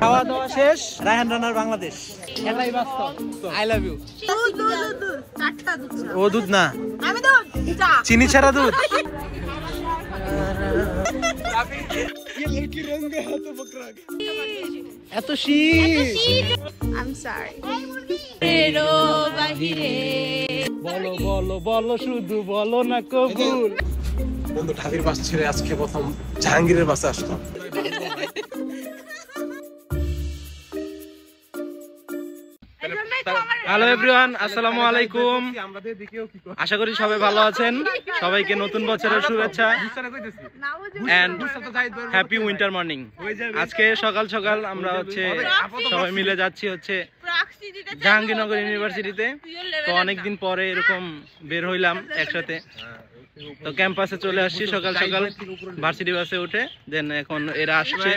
খাওয়া দাওয়া শেষ, রায়হান রানার বাংলাদেশ, এটাই বাস্তব। I love you. ও দুধ না, চিনি ছাড়া দুধ। এত শীত। বলো বলো বলো, শুধু বলো না কবুল। বন্ধু ঢাবির বাস ছেড়ে আজকে প্রথম জাহাঙ্গীরের বাসে আসলাম। হ্যালো এভরিওয়ান, আসসালামু আলাইকুম। আশা করি সবাই ভালো আছেন। সবাইকে নতুন বছরের শুভেচ্ছা এন্ড হ্যাপি উইন্টার মর্নিং। আজকে সকাল সকাল আমরা সবাই মিলে যাচ্ছি জাহাঙ্গীরনগর ইউনিভার্সিটিতে। তো অনেকদিন পরে এরকম বের হইলাম একসাথে। তো ক্যাম্পাসে চলে আসছি সকাল সকাল, ভার্সিটি বাসে উঠে। দেন এখন এরা আসছে,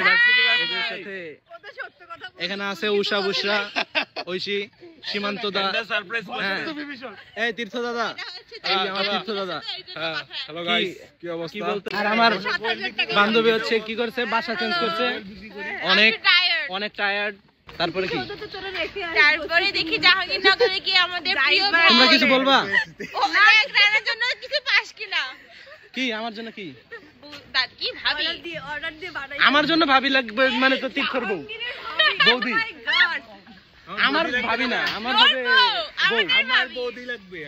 এদের সাথে এখানে আছে উষা, বুশরা, ঐশী, সীমান্ত দা, এই তীর্থ দাদা, এই আমার তীর্থ দাদা। আর আমার বান্ধবী কি করছে, বাসা চেঞ্জ করছে, অনেক টায়ার্ড। তারপরে কি, তারপরে দেখি জাহাঙ্গীরনগরে কি আমাদের প্রিয় ভাই। তোমরা কিছু বলবা? একজনের জন্য কিছু পাস কিনা? কি আমার জন্য? কি কি ভাবি? অর্ডার দিয়ে বানাই। আমার জন্য ভাবি লাগবে মানে তো তীর্থর বউ, বৌদি। আমার ভাবি না, আমার হবে বউ। আমার বৌদি লাগবে।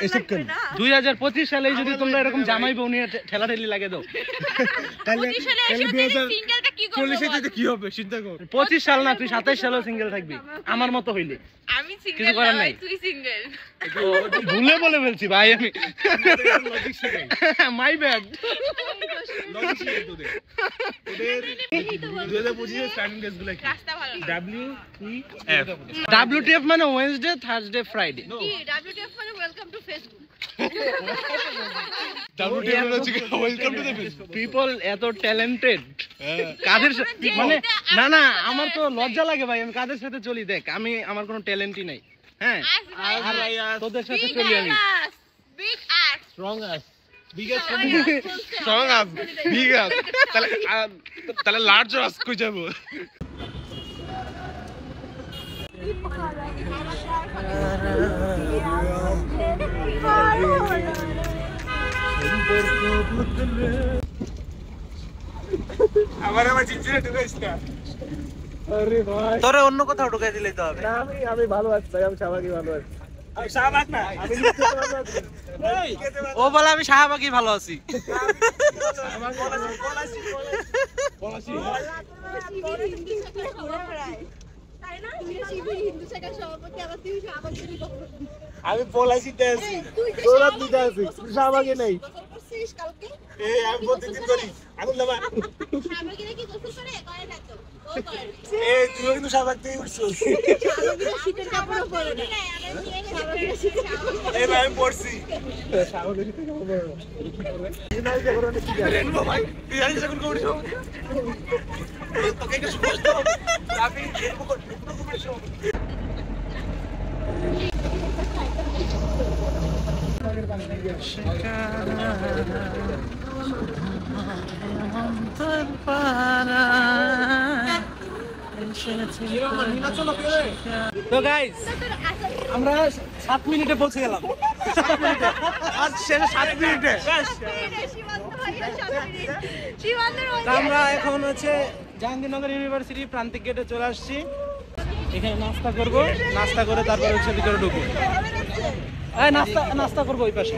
এইসব কেন? 2025 সালে যদি তোমরা এরকম জামাই বউ নিয়ে ঠেলাঠেলি লাগে দাও, তাহলে সিঙ্গেলটা কি করব? 40 কি হবে চিন্তা কর। 25 সাল না, তুই 27 সালেও সিঙ্গেল থাকবি আমার মতো হইলে। আমি সিঙ্গেল, কিছু করার নাই। তুই সিঙ্গেল। ভুলে বলে ফেলছি ভাই আমি, মাই ব্যাড। লজিক শিখাই তোদের 2025 এর স্ট্যান্ডিং ডেজ গুলো কি? রাস্তা ভালো না। WTF WTF মানে ওয়েডনেসডে, থার্সডে, ফ্রাইডে। কি WTF মানে ওয়েলকাম টু ফেসবুক? WTF হচ্ছে welcome to the Facebook. People এত ট্যালেন্টেড, কাদের মানে না না, আমার তো লজ্জা লাগে ভাই। আমি কাদের সাথে চলি দেখ, আমার কোনো ট্যালেন্টই নাই। হ্যাঁ, আর তোদের সাথে চলি আমি। বিগ আস, স্ট্রং আস, বিগেস্ট স্ট্রং আস, বিগ আস। তাহলে লার্জ আস কই যাব? আমার চিনচিনে ঢুকাইছ না। আরে ভাই, তোরে অন্য কোথাও ঢুকাই দিলেই তো হবে। না আমি ভালো আছি ভাই, আমি শাহবাগী ভালো আছি। আমি শাহবাগ না, আমি লিখতে ভালো আছি। ও বলে আমি শাহবাগী ভালো আছি। পলাশি তাই না? শিবির হিন্দু শাখার সভাপতি, আবার তুই শাহবাগী কখন? আমি পলাশিতে আছি, তোরা দিতে আছি, শাহবাগে নেই। কালকে এই আমি প্রতিদিন করি আগুন দাবা। শাহবাগীরা কি গোসল করে? করে না তো। ও করে। এই তুই কিন্তু শাহবাগ থেকে উঠছিস। শাহবাগীরা শীতের কাপড়ও পরে না। শাহবাগীরা শীতের কাপড় পরে। এই ভাই আমি পড়ছি শাহবাগের থেকে কাপড় পরে না। এই নাই যে করে কি জানেন রে ভাই, তুই জানিস এখন কোন শো? তোকে একটা সুপার দাও আমি এরকম করে শো। তো গাইস, আমরা 7 মিনিটে পৌঁছে গেলাম। আজ শেষে 7 মিনিটে। আমরা এখন জাহাঙ্গীরনগর ইউনিভার্সিটি প্রান্তিক গেটে চলে আসছি। এখানে নাস্তা করব, নাস্তা করে তারপরে ভিতরে ঢুকবো। নাস্তা করবো ওই পাশে।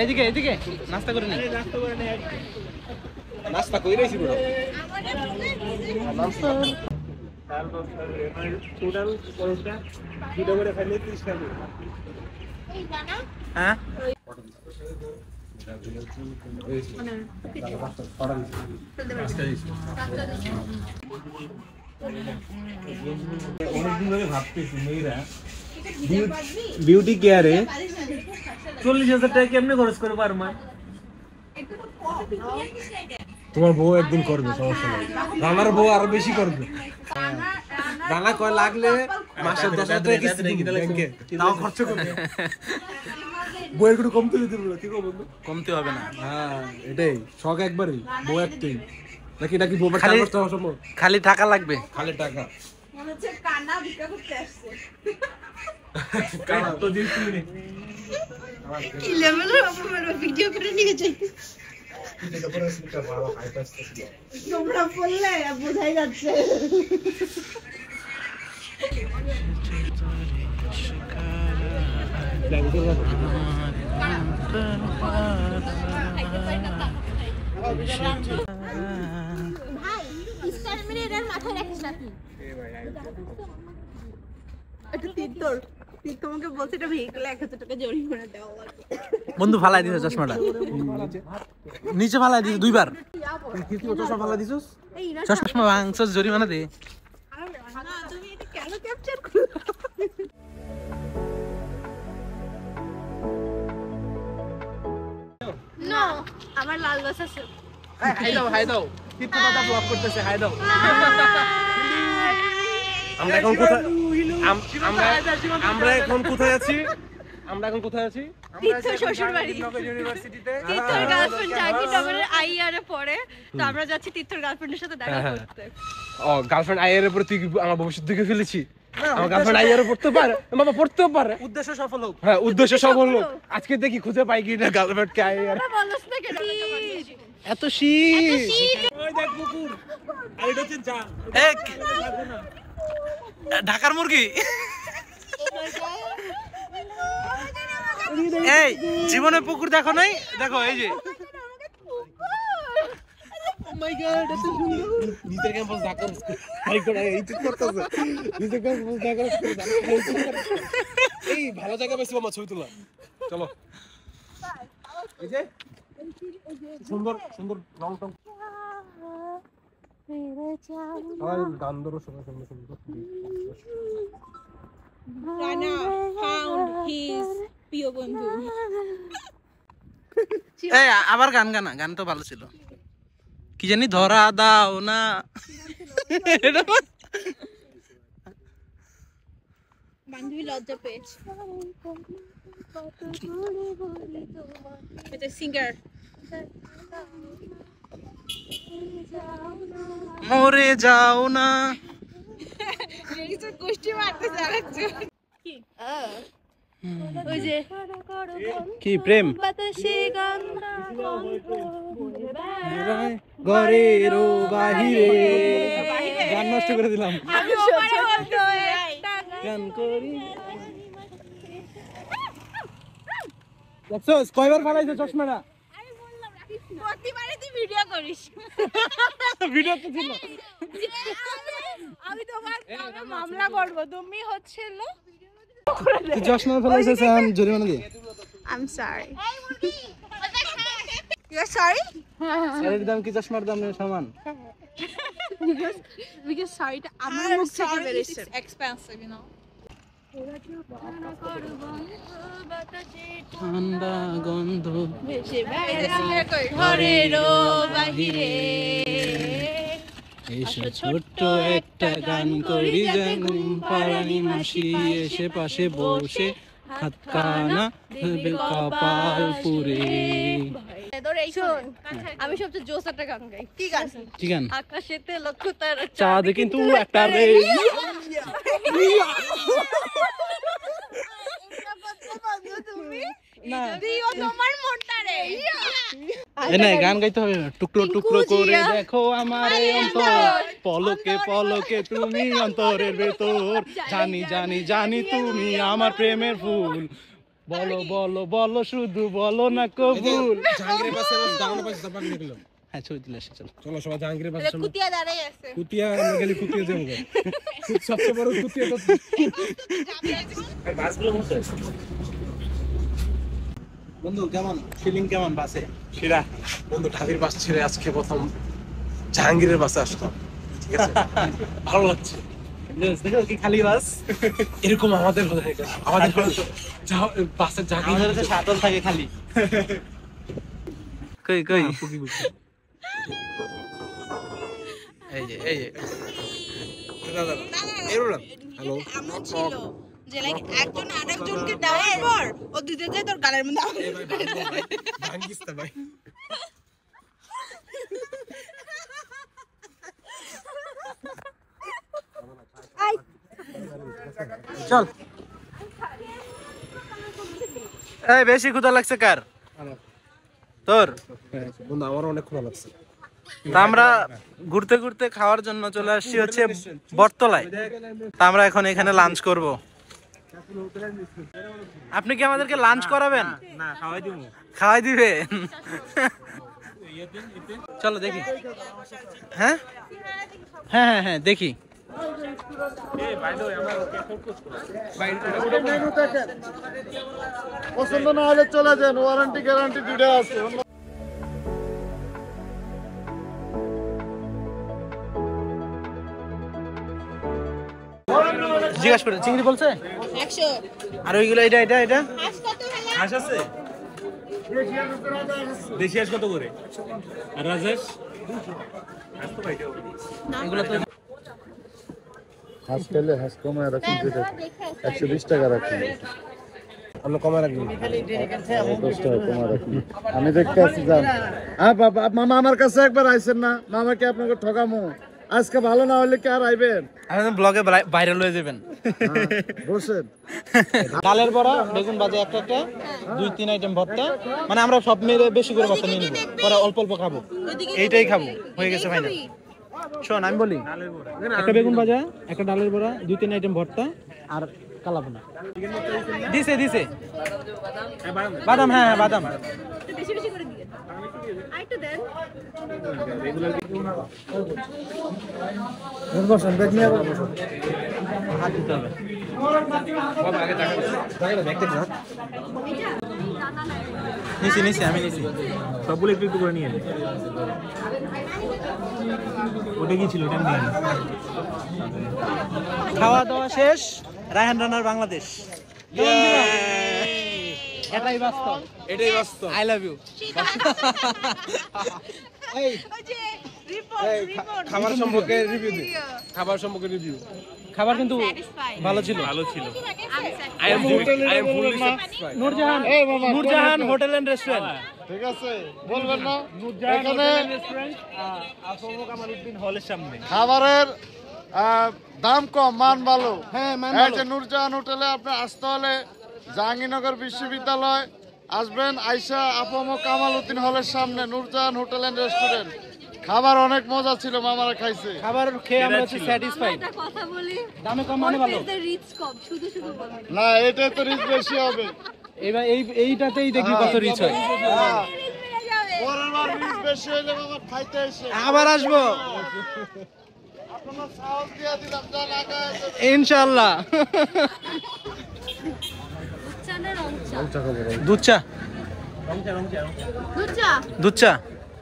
এদিকে এদিকে নাস্তা করে নি। নাস্তা কইরাইছি বড়। টোটাল পরোটা দুটো করে খাইলে 30 টাকা। হ্যাঁ, অনেকদিন ধরে ভাবতেছি মেয়েরা বিউটি কেয়ারে 40,000 টাকা কেমনে খরচ করে পারো? তোমার বউ একদিন করবে, সমস্যা নাই। রানার বউ আরো বেশি করবে। রানা কয় লাগলে মাসে 10,000 টাকা কিস্তি দিতে লাগবে, তাও খরচ করবে। বইয়ের একটু কমতে দিতে বলো, কি গো বন্ধু? কমতে হবে না, হ্যাঁ এটাই শখ একবারই, বউ একটাই নাকি নাকি বউ চার পাঁচটা হওয়া সম্ভব? খালি টাকা লাগবে। খালি টাকা মনে হচ্ছে কানা ভিক্ষা করতে আসছে। তো দিন তুমি কি লেভেলের অপমান ভিডিও করে নিয়ে যাই। তোমরা বললে বোঝাই যাচ্ছে। ভাই ইস্টার মিনিটের মাথায় রাখিস নাকি? এটা তিতর তোমাকে বলছে এটা ভেহিকলে 1000 টাকা জরিমানা দেওয়া লাগবে। বন্ধু ফালাই দিছে চশমাটা, নিচে ফালাই দিছে দুইবার। কি কি চশমা ফালা দিছস? এই না চশমা ভাঙছস, জরিমানা দে। না তুমি এটা কেন ক্যাপচার করো? নো আমার লাল বাস আছে। হাই দাও কিত্তু দাদা ব্লগ করতেছে, হাই দাও। আমরা এখন কোথায় আমরা এখন কোথায় আছি? আমরা এখন কোথায় আছি? তিতর শ্বশুর বাড়ি। ইউনিভার্সিটিতে তিতর গার্লফ্রেন্ড জাহাঙ্গীরনগরের আইআর এ পড়ে, তো আমরা যাচ্ছি তিতর গার্লফ্রেন্ডের সাথে দেখা করতে। ও গার্লফ্রেন্ড আইয়ার উপর তুই আমার ভবিষ্যৎ দেখে ফেলেছি। আমার গার্লফ্রেন্ড আইয়ার পড়তে পারে, বাবা পড়তেও পারে। উদ্দেশ্য সফল হোক। হ্যাঁ উদ্দেশ্য সফল হোক। আজকে দেখি খুঁজে পাই কি না গার্লফ্রেন্ড কে আইয়ার। বলছ না কেন? এত শীত। ওই দেখ কুকুর আর এটা হচ্ছে যা এক ঢাকার মুরগি। এই জীবনে পুকুর দেখো নাই? দেখো এই যে নিজের ক্যাম্পাস ঢাকা হাই করে এই ঠিক করতেছে। নিজের ক্যাম্পাস ঢাকা এই ভালো জায়গা পাইছি মামা, ছবি তোলা চলো। এই যে সুন্দর সুন্দর রং টং আর গান ধরো সবাই সুন্দর সুন্দর। রানা ফাউন্ড হিজ প্রিয় বন্ধু। এই আবার গান গানা, গান তো ভালো ছিল। কি জানি ধরা দাও না, বান্ধবী লজ্জা পেয়েছে। এটা সিঙ্গার মরে যাও না। গোষ্ঠী মারতে চালাচ্ছে কি? ওই যে কি প্রেম বাতাসে ঘরের বাহিরে, গান নষ্ট করে দিলাম। আমি ওপারে বলতে গান করি দেখছস কয়বার ফালাইছে চশমাটা? আমি বললাম রাখিস না, প্রতিবারে তুই ভিডিও করিস। ভিডিও তো ছিল। আমি তোমার নামে মামলা করব। তুমি হচ্ছিল তুই চশমা ফালাইছিস, আমি জরিমানা দে। I'm sorry. You're sorry? এর দাম কি চশমার দাম সমান? Because sorry টা আমার মুখ থেকে বেরিয়েছে। Expensive, you know. ঠান্ডা গন্ধ ঘরের বাহিরে এসো ছোট্ট একটা গান করি, যেন পারানি মাসি এসে পাশে বসে হাত কানা দেবে কপাল পুরে। শোন, আমি সবচেয়ে জোস একটা গান গাই। কি গান? কি গান? আকাশেতে লক্ষ তারা চাঁদ কিন্তু একটা রে। না দিও তোমার মনটা রে। এই না গান গাইতে হবে। টুকরো টুকরো করে দেখো আমার এই অন্তর, পলকে পলকে তুমি অন্তরের ভেতর, জানি জানি জানি তুমি আমার প্রেমের ফুল, বলো বলো বলো শুধু বলো না কবুল। জাহাঙ্গীরের পাশে দাঁড়ানো পাশে জাপান নিকলো। হ্যাঁ ছবি তুলে এসে চলো। চলো সবাই জাহাঙ্গীরের পাশে সামনে। কুতিয়া দাঁড়াই আছে। কুতিয়া আমরা গেলি কুতিয়া যাবো। সবচেয়ে বড় কুতিয়া তো বন্ধু কেমন ফিলিং, কেমন বাসে? সেরা বন্ধু, ঢাবির বাস ছেড়ে আজকে প্রথম জাহাঙ্গীরের বাসে আসলাম। ঠিক আছে, ভালো লাগছে। দেখো কি খালি বাস। এরকম আমাদের বাসের আমাদের তো শাটল থাকে খালি। কই কই এই যে হ্যালো এমন ছিল যে লাইক একজন আরেকজনকে দেওয়ার পর ও দিতে যায় তোর গালের মধ্যে ভাঙ্গিস না ভাই চল এই বেশি ক্ষুধা লাগছে কার তোর বন্ধু আমার অনেক ক্ষুধা লাগছে তা আমরা ঘুরতে ঘুরতে খাওয়ার জন্য চলে আসছি হচ্ছে বটতলায় তা আমরা এখন এখানে লাঞ্চ করব আপনি কি আমাদেরকে লাঞ্চ করাবেন না খাওয়াই দিবেন চলো দেখি হ্যাঁ হ্যাঁ হ্যাঁ হ্যাঁ দেখি পছন্দ না হলে চলে যান, ওয়ারেন্টি গ্যারান্টি দুটো আছে। জিজ্ঞাসা করে চিংড়ি বলছে 100 আর ওইগুলো এটা এটা এটা হাঁস কত হলো হাঁস আছে দেশি হাঁস কত করে আর রাজহাঁস এগুলো তো হাঁস খেলে হাঁস কমায় রাখুন, যেটা 120 টাকা রাখুন, আমরা কমে রাখবো 10 টাকা কমায় রাখুন। আমি দেখতে আসছি যান। হ্যাঁ বাবা, মামা আমার কাছে একবার আইছেন না, মামাকে আপনাকে ঠকামো। আজকে ভালো না হলে কি আর আইবেন? আপনি ব্লগে ভাইরাল হয়ে যাবেন বসেন। ডালের বড়া, বেগুন ভাজা একটা একটা, 2-3 আইটেম ভর্তা, মানে আমরা সব মিলে বেশি করে ভর্তা নিয়ে নিব, পরে অল্প অল্প খাবো, এইটাই খাবো, হয়ে গেছে ফাইনাল। শোন আমি বলি, একটা বেগুন ভাজা, একটা ডালের বড়া, 2-3 আইটেম ভর্তা আর কালাভুনা দিছে দিছে বাদাম, হ্যাঁ হ্যাঁ বাদাম বেশি বেশি করে দিয়ে আরেকটু দেন। বসেন, দেখ নিয়ে আবার বসেন। হাত দিতে হবে নিছি নিছি আমি নিছি সবগুলো একটু একটু করে নিয়ে নে। ওটা কি ছিল ওটা নিয়ে নে। খাওয়া দাওয়া শেষ, রায়হান রানার বাংলাদেশ। এটাই বাস্তব, এটাই বাস্তব। I love you. ওই যে রিপোর্ট খাবার সম্পর্কে রিভিউ দে, খাবার সম্পর্কে রিভিউ। খাবার কিন্তু ভালো ছিল। ভালো ছিল। আমি I am fully satisfied. Noorjahan hotel and restaurant. ঠিক আছে, বলবেন না? এখানে কামালউদ্দিন হলের সামনে। খাবারের দাম কম, মান ভালো। হ্যাঁ মান এই ভালো। যে নূরজাহান হোটেলে আপনি আসতে হলে জাহাঙ্গীরনগর বিশ্ববিদ্যালয় আসবেন, আইসা আপামো কামালউদ্দিন হলের সামনে নূরজাহান হোটেল এন্ড রেস্টুরেন্ট। খাবার অনেক মজা ছিল, মামারা খাইছে। খাবার খেয়ে আমরা হচ্ছে স্যাটিসফাইড। একটা কথা বলি, দামে কম মানে ভালো। রিচ কম, শুধু শুধু বলেন না, এটা তো রিচ বেশি হবে। এবার এইটাতেই দেখবি কত রিচ হয়। পরের বার রিচ বেশি হইলে মামা খাইতে এসে আবার আসবো আপনার সাহস দিয়ে দিলাম, যা লাগা আছে। ইনশাআল্লাহ। চা না রং চা? দুধ চা, দুধ চা দুধ চা,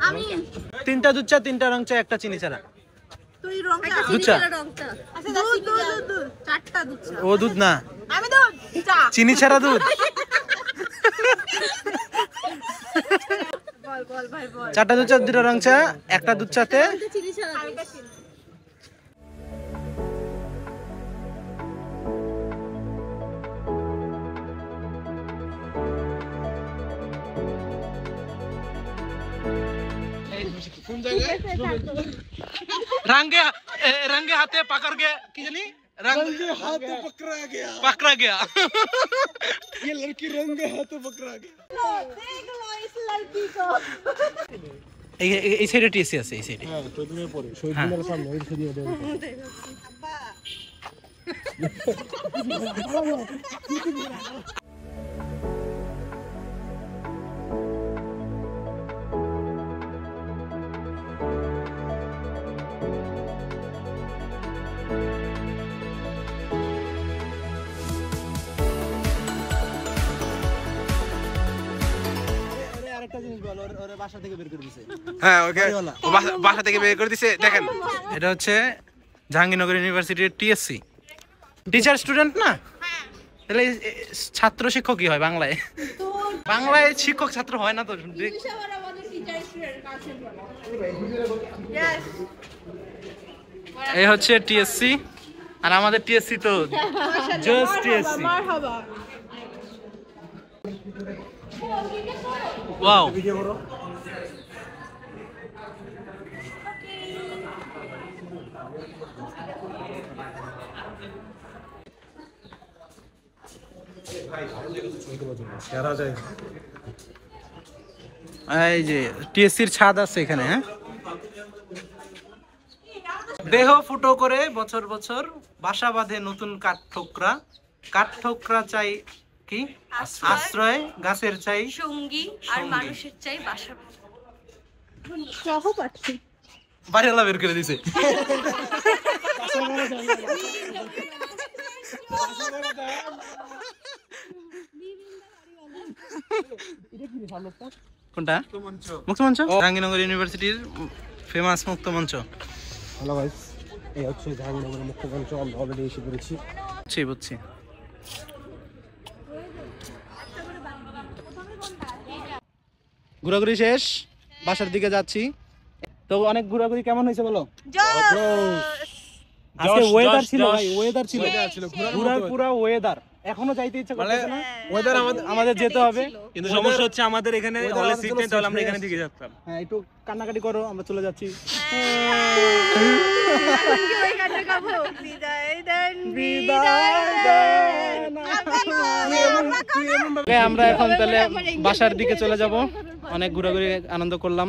আমি 3টা দুধ চা, 3টা রং চা, একটা চিনি ছাড়া। তুই রং দুধ চা, রং চা। আচ্ছা দুধ দুধ দুধ চারটা দুধ চা। ও দুধ না, আমি দুধ চা চিনি ছাড়া দুধ। বল বল ভাই বল 4টা দুধ চা, 2টা রং চা, একটা দুধ চাতে। চিনি ছাড়া আরেকটা চিনি रंगे हाथे पकड़ के की जानी रंगे हाथे पकड़ा गया ये लड़की रंगे हाथों पकड़ा गया। देख लो इस लड़की को এই সাইডে টিএসসি আছে, এই সাইডে। হ্যাঁ, শহীদুলের পরে শহীদুলের সামনে ওই সাইডে ওটা। হ্যাঁ ওকে বাসা থেকে বের করে দিছে। দেখেন এটা হচ্ছে জাহাঙ্গীরনগর ইউনিভার্সিটির টিএসসি, টিচার স্টুডেন্ট না, তাহলে ছাত্র শিক্ষক কি হয় বাংলায়? বাংলায় শিক্ষক ছাত্র হয় না তো। সবার আমাদের টিচার স্টুডেন্ট কাছে বলো यस এই হচ্ছে টিএসসি, আর আমাদের টিএসসি তো জাস্ট টিএসসি। ওয়াও, এই যে টিএসসির ছাদ আছে এখানে। হ্যাঁ, দেহ ফুটো করে বছর বছর বাসা বাঁধে নতুন কাঠঠোকরা। কাঠঠোকরা চাই কি আশ্রয়, গাছের চাই সঙ্গী, আর মানুষের চাই বাসা। বাড়িওয়ালা বের করে দিছে। কোনটা? মুক্তমঞ্চ, জাহাঙ্গীরনগর ইউনিভার্সিটির ফেমাস মুক্তমঞ্চ। হ্যালো গাইস, এই হচ্ছে জাহাঙ্গীরনগরের মুক্তমঞ্চ। আমরা অলরেডি এসে পড়েছি। বুঝছি। ঘোরাঘুরি শেষ, বাসার দিকে যাচ্ছি। তো অনেক ঘোরাঘুরি কেমন হয়েছে বলো? আজকে ওয়েদার ছিল ভাই, ওয়েদার ছিল ঘোরার পুরো ওয়েদার। এখনো যাইতে ইচ্ছা করছে না। ওয়েদার আমাদের যেতে হবে, কিন্তু সমস্যা হচ্ছে আমাদের এখানে হলে সিট নেই, তাহলে আমরা এখানে থেকে যেতাম। হ্যাঁ, একটু কান্নাকাটি করো, আমরা চলে যাচ্ছি। আমরা এখন তাহলে বাসার দিকে চলে যাব। অনেক ঘোরাঘুরি আনন্দ করলাম।